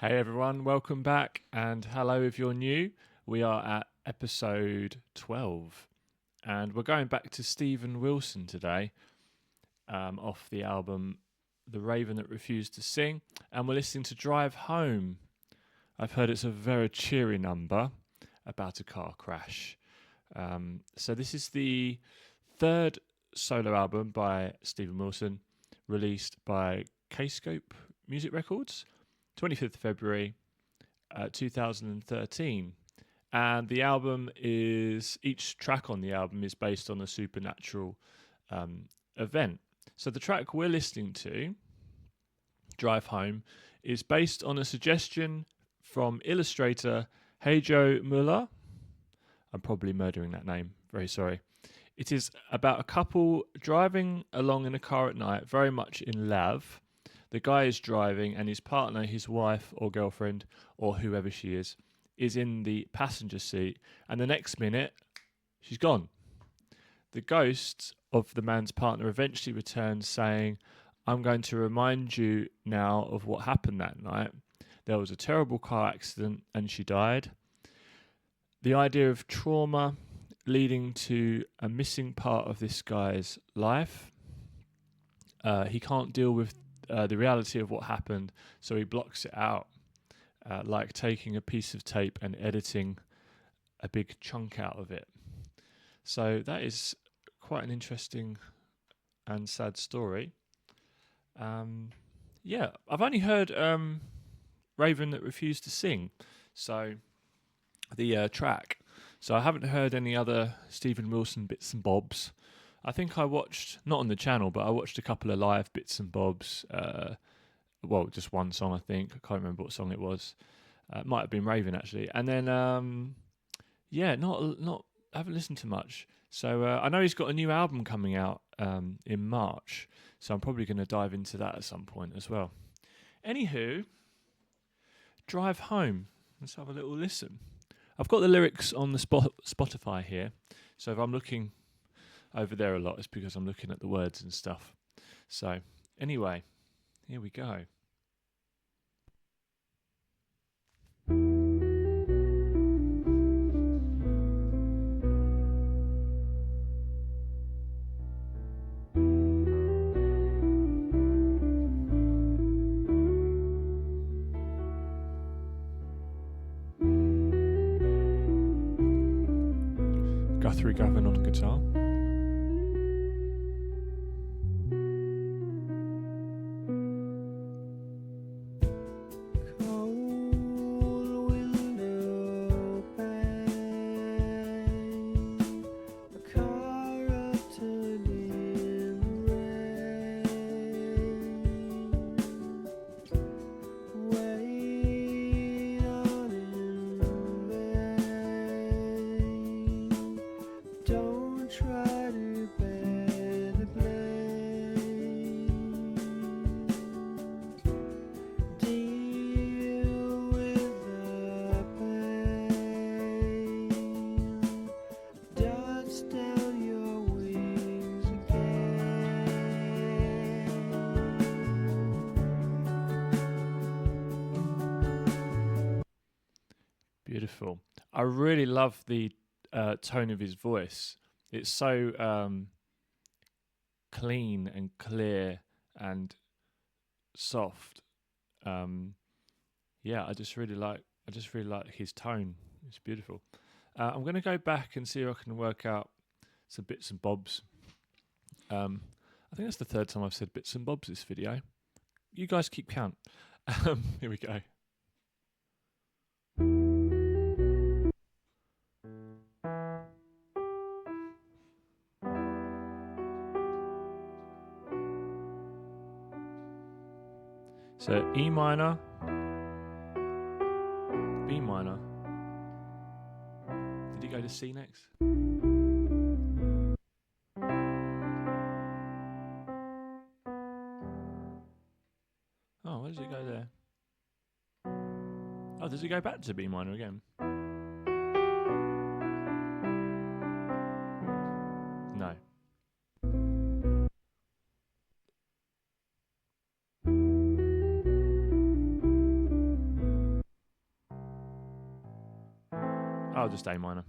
Hey everyone, welcome back, and hello if you're new. We are at episode 12, and we're going back to Stephen Wilson today, off the album The Raven That Refused to Sing, and we're listening to Drive Home. I've heard it's a very cheery number about a car crash. So, this is the third solo album by Stephen Wilson, released by Kscope Music Records, 25th of February 2013. And the album is, each track on the album is based on a supernatural event. So the track we're listening to, Drive Home, is based on a suggestion from illustrator Heijo Muller. I'm probably murdering that name, very sorry. It is about a couple driving along in a car at night, very much in love. The guy is driving and his partner, his wife or girlfriend or whoever she is in the passenger seat. And the next minute, she's gone. The ghost of the man's partner eventually returns saying, I'm going to remind you now of what happened that night. There was a terrible car accident and she died. The idea of trauma leading to a missing part of this guy's life. He can't deal with the reality of what happened, so he blocks it out, like taking a piece of tape and editing a big chunk out of it. So that is quite an interesting and sad story. Yeah, I've only heard Raven That Refused to Sing, so the track. So I haven't heard any other Stephen Wilson bits and bobs. I think I watched, not on the channel, but I watched a couple of live bits and bobs. Well, just one song, I think. I can't remember what song it was. It might have been Raven, actually. And then, yeah, not. I haven't listened to much. So I know he's got a new album coming out in March. So I'm probably going to dive into that at some point as well. Anywho, Drive Home. Let's have a little listen. I've got the lyrics on the Spotify here. So if I'm looking over there a lot, it's because I'm looking at the words and stuff. So anyway, here we go. Guthrie Govan on guitar. Beautiful. I really love the tone of his voice. It's so clean and clear and soft. Yeah, I just really like his tone. It's beautiful. I'm going to go back and see if I can work out some bits and bobs. I think that's the third time I've said bits and bobs this video. You guys keep count. Here we go. So E minor, B minor. Did he go to C next? Oh, where does it go there? Oh, does it go back to B minor again? No. I'll just A minor.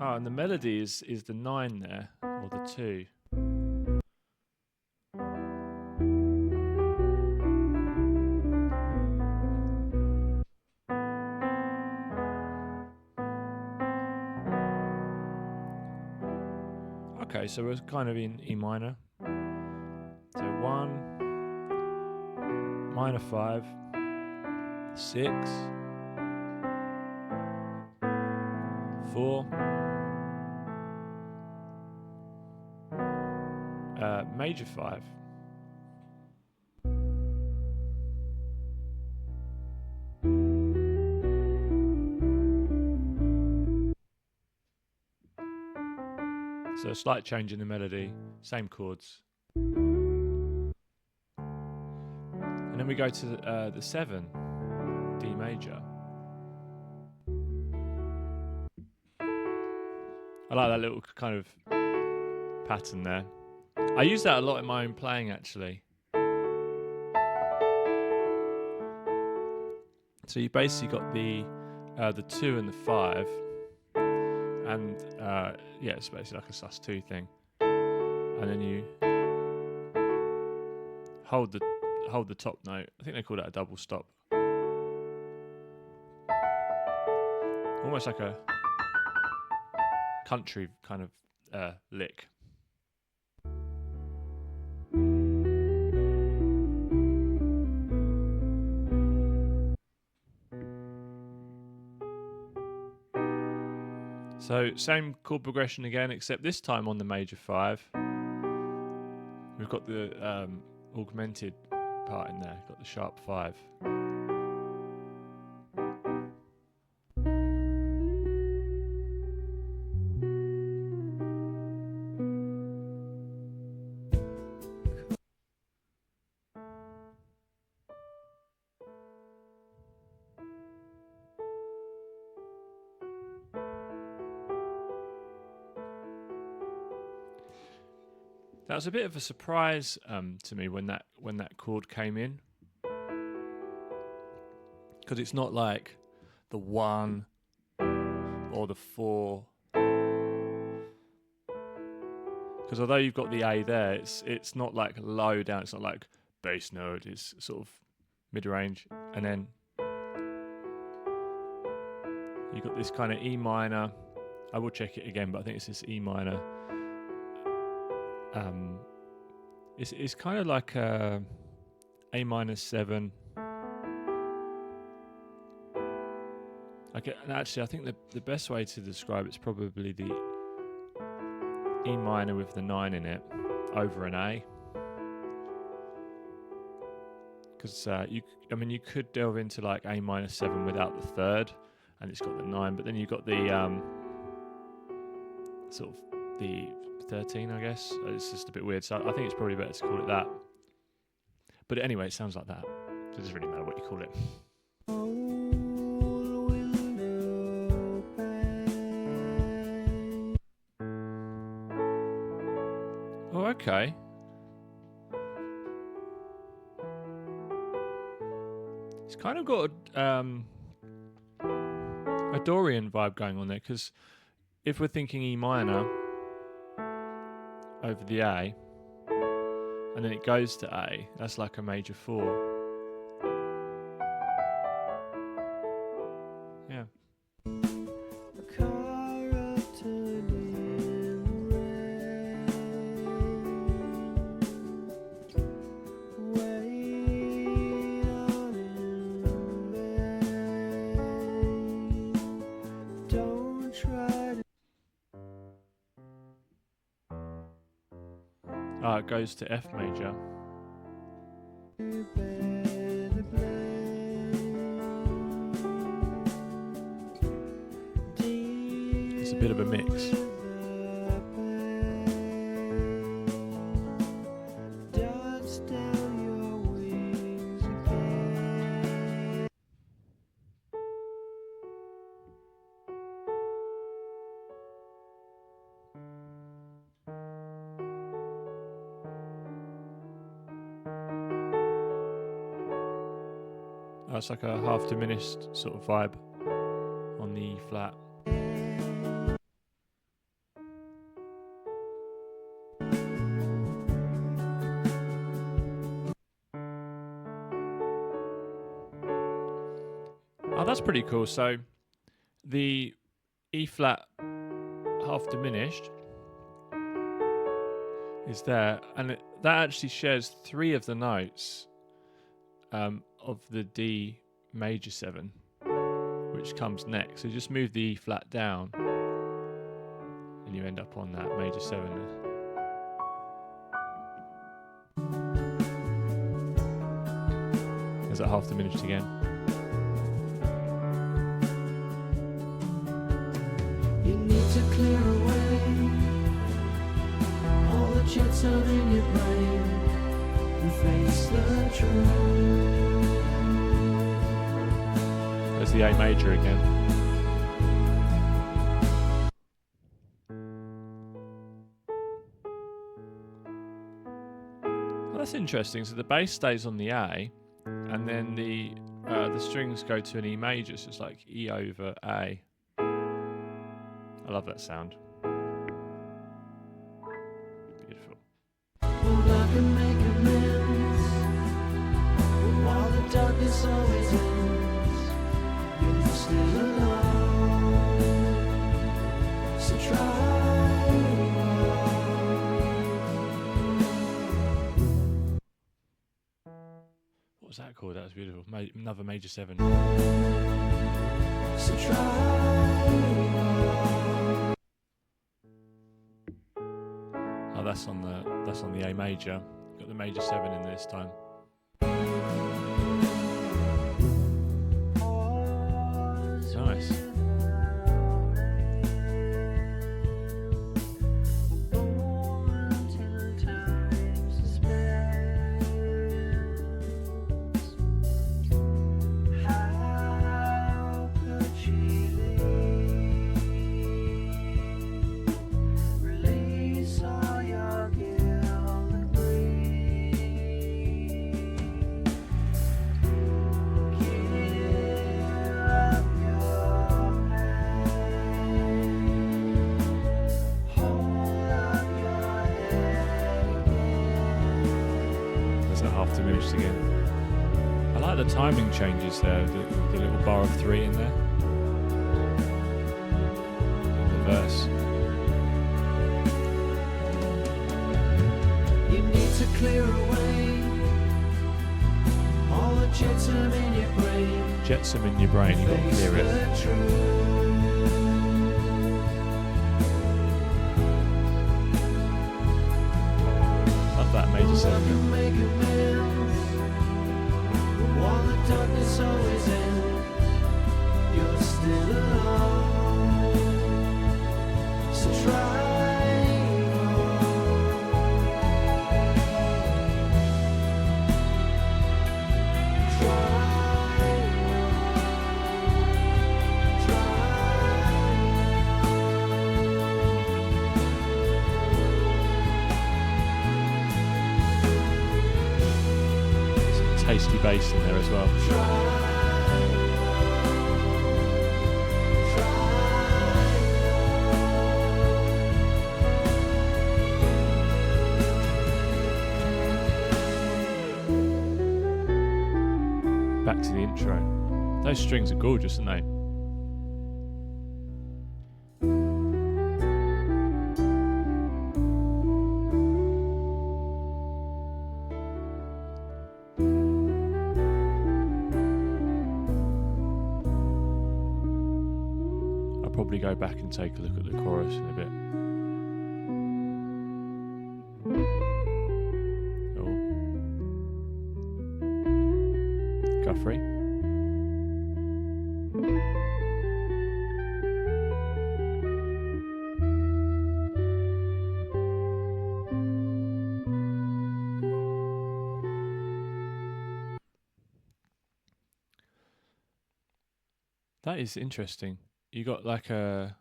Oh, and the melody is the 9 there, or the 2. Okay, so we're kind of in E minor. So 1, minor 5, 6, 4, major 5. So a slight change in the melody, same chords. And then we go to the 7, D major. I like that little kind of pattern there. I use that a lot in my own playing, actually. So you basically got the 2 and the 5, and yeah, it's basically like a sus2 thing. And then you hold the top note. I think they call that a double stop. Almost like a country kind of lick. So same chord progression again, except this time on the major 5. We've got the augmented part in there. Got the sharp 5. That was a bit of a surprise to me when that chord came in, because it's not like the 1 or the 4. Because although you've got the A there, it's not like low down. It's not like bass note. It's sort of mid range, and then you've got this kind of E minor. I will check it again, but I think it's this E minor. It's kind of like a A minor 7. Okay, and actually, I think the best way to describe it's probably the E minor with the 9 in it over an A. Because you could delve into like A minor 7 without the 3rd, and it's got the 9, but then you've got the sort of the 13, I guess. It's just a bit weird, so I think it's probably better to call it that. But anyway, it sounds like that, so it doesn't really matter what you call it. Oh, okay. It's kind of got a Dorian vibe going on there, because if we're thinking E minor over the A, and then it goes to A, that's like a major 4. Yeah. It goes to F major. It's a bit of a mix. That's like a half diminished sort of vibe on the E flat. Oh, that's pretty cool. So the E flat half diminished is there, and that actually shares 3 of the notes of the D major 7, which comes next. So just move the E flat down and you end up on that major 7. Is that half diminished again? You need to clear away all the jets out in your brain and face the truth. There's the A major again. Well, that's interesting. So the bass stays on the A, and then the strings go to an E major. So it's like E over A. I love that sound. Beautiful. Well, I can make amends while the darkness always ends. You're still alone, so try. What was that called? That was beautiful. Another major 7. So try. Oh, that's on the A major. Got the major 7 in this time. Nice. Half diminished again. I like the timing changes there, the little bar of 3 in there. In the verse. You need to clear away all the jetsam in your brain. Jetsam in your brain, you've got to clear it. Love that major 7. While the darkness always ends, you're still alone. So try. Tasty bass in there as well. Back to the intro. Those strings are gorgeous, aren't they? Probably go back and take a look at the chorus in a bit. Oh. Guthrie. That is interesting. You got like I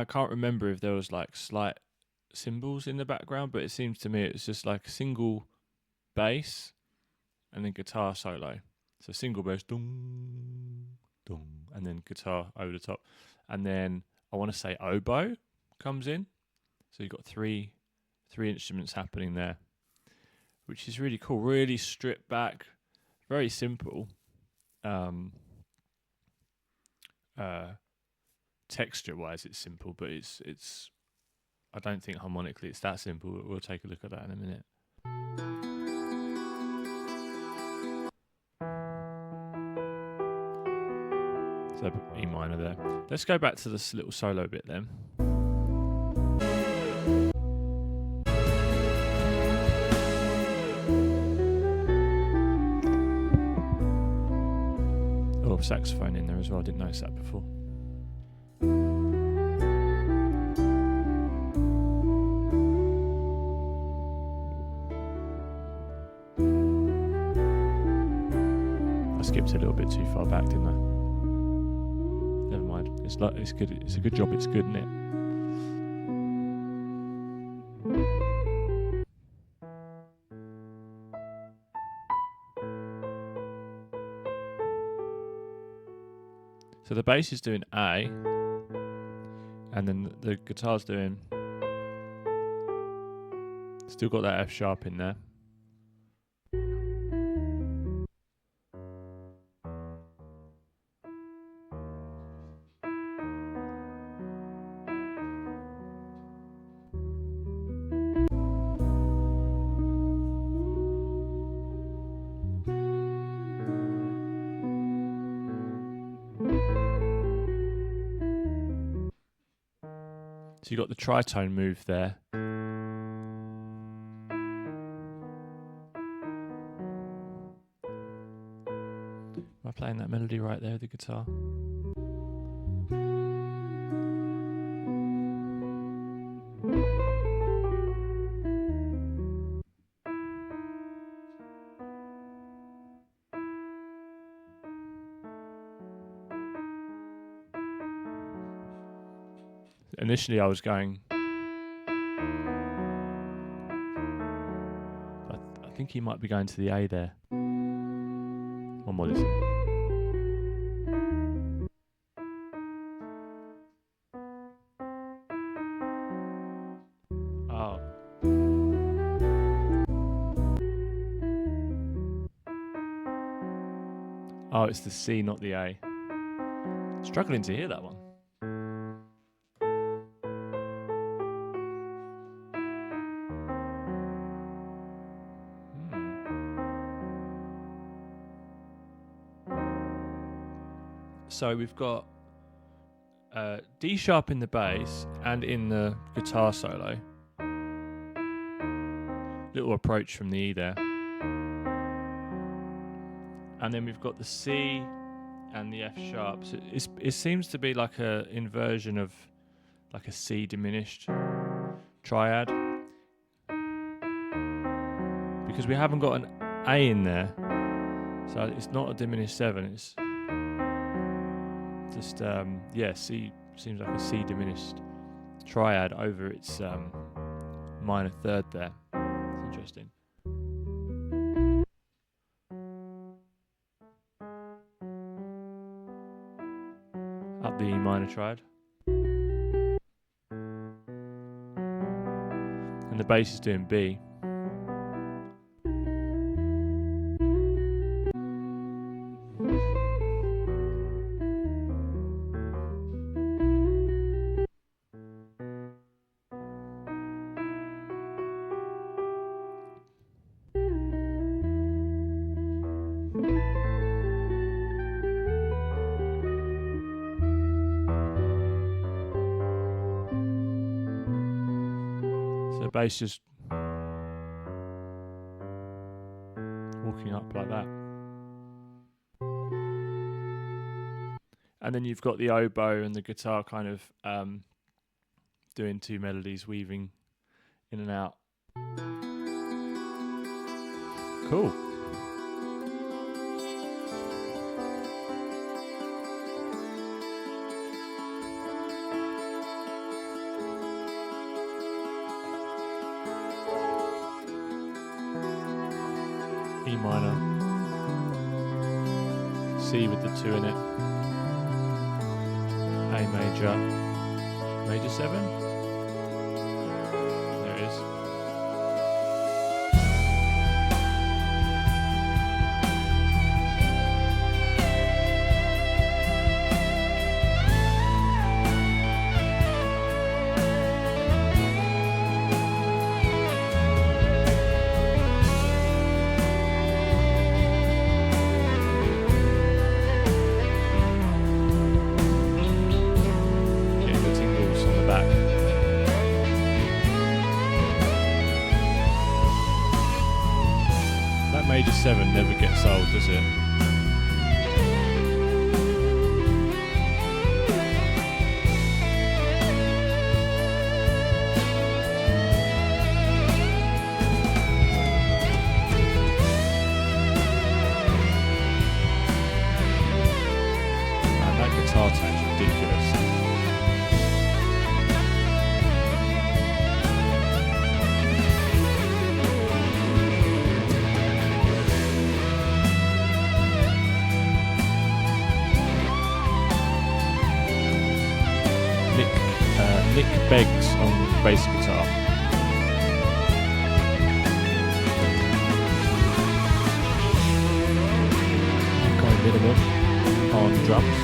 can't remember if there was like slight cymbals in the background, but it seems to me it's just like a single bass and then guitar solo. So single bells, dong, dong, and then guitar over the top. And then I want to say oboe comes in. So you've got three instruments happening there, which is really cool. Really stripped back, very simple. Texture-wise, it's simple, but it's. I don't think harmonically it's that simple. But we'll take a look at that in a minute. So E minor there. Let's go back to this little solo bit then. Oh, saxophone in there as well. I didn't notice that before. I skipped a little bit too far back, didn't I? Never mind. It's good. It's a good job. It's good, isn't it? So the bass is doing A, and then the guitar's doing. Still got that F sharp in there. So you got the tritone move there. Am I playing that melody right there with the guitar? Initially I was going, I think he might be going to the A there. One more listen. Oh. Oh, it's the C, not the A. Struggling to hear that one. So we've got D sharp in the bass and in the guitar solo. Little approach from the E there. And then we've got the C and the F sharp. So it seems to be like a inversion of like a C diminished triad. Because we haven't got an A in there. So it's not a diminished 7, it's just, C seems like a C diminished triad over its minor third there. It's interesting. Up the E minor triad. And the bass is doing B. The bass just walking up like that. And then you've got the oboe and the guitar kind of doing two melodies, weaving in and out. Cool. E minor. C with the 2 in it. A major. Major 7? There it is. Getting the tingles on the back. That major 7 never gets old, does it? Man, that guitar tone's ridiculous. Nick Beggs on bass guitar. Going minimum on drums.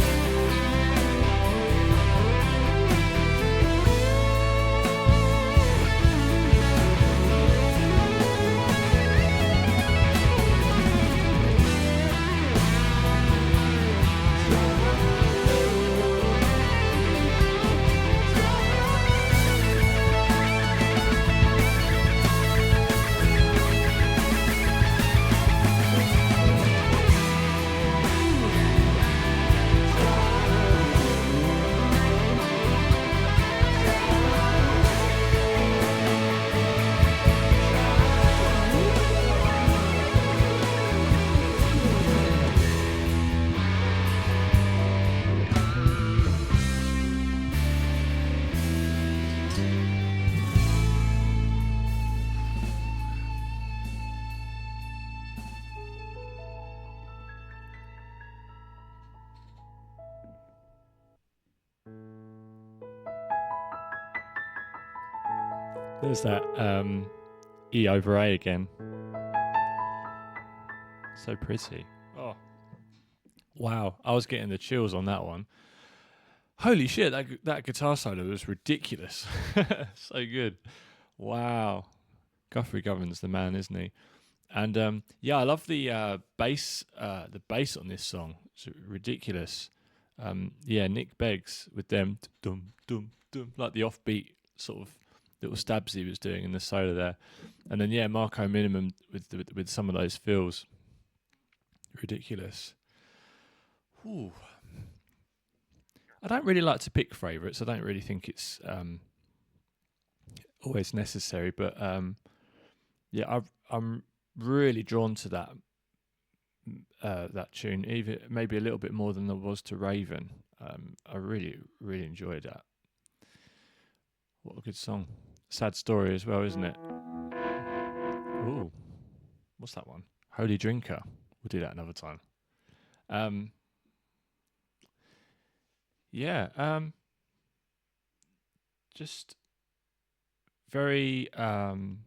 There's that E over A again. So pretty. Oh, wow! I was getting the chills on that one. Holy shit! That guitar solo was ridiculous. So good. Wow. Guthrie Govan's the man, isn't he? And yeah, I love the bass. The bass on this song. It's ridiculous. Yeah, Nick Beggs with them dum dum dum, like the offbeat sort of little stabs he was doing in the solo there, and then yeah, Marco Minimum with some of those fills. Ridiculous. Ooh. I don't really like to pick favourites. I don't really think it's always necessary, but yeah, I'm really drawn to that tune, even maybe a little bit more than I was to Raven. I really enjoyed that. What a good song. Sad story as well, isn't it? Ooh, what's that one? Holy Drinker. We'll do that another time. Yeah, just very the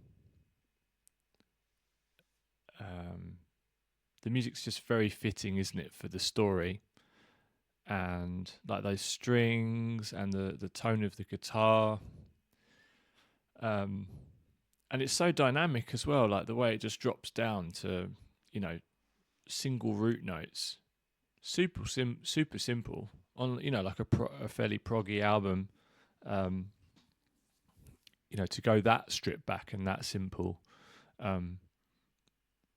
music's just very fitting, isn't it, for the story, and like those strings and the tone of the guitar, and it's so dynamic as well, like the way it just drops down to, you know, single root notes, super simple on, you know, like a fairly proggy album. You know, to go that stripped back and that simple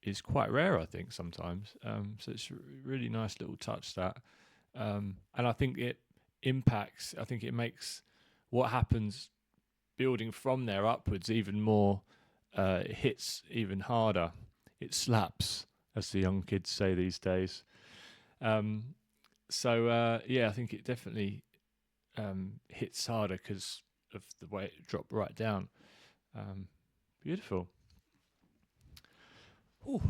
is quite rare, I think, sometimes. So it's a really nice little touch, that. And I think it impacts, I think it makes what happens building from there upwards even more, it hits even harder. It slaps, as the young kids say these days. So yeah, I think it definitely hits harder because of the way it dropped right down. Beautiful. Ooh.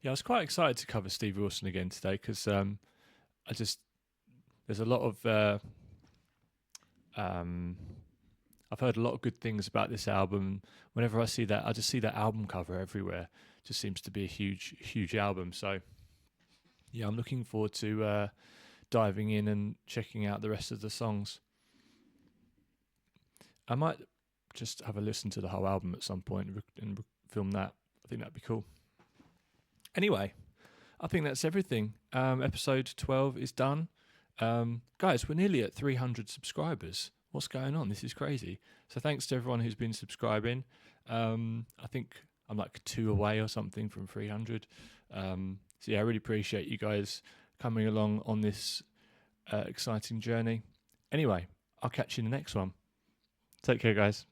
Yeah, I was quite excited to cover Steve Wilson again today because there's a lot of I've heard a lot of good things about this album. Whenever I see that, I just see that album cover everywhere. It just seems to be a huge album. So yeah, I'm looking forward to diving in and checking out the rest of the songs. I might just have a listen to the whole album at some point and film that. I think that'd be cool. Anyway, I think that's everything. Episode 12 is done. Guys, we're nearly at 300 subscribers. What's going on? This is crazy. So thanks to everyone who's been subscribing. I think I'm like 2 away or something from 300. So yeah, I really appreciate you guys coming along on this exciting journey. Anyway, I'll catch you in the next one. Take care, guys.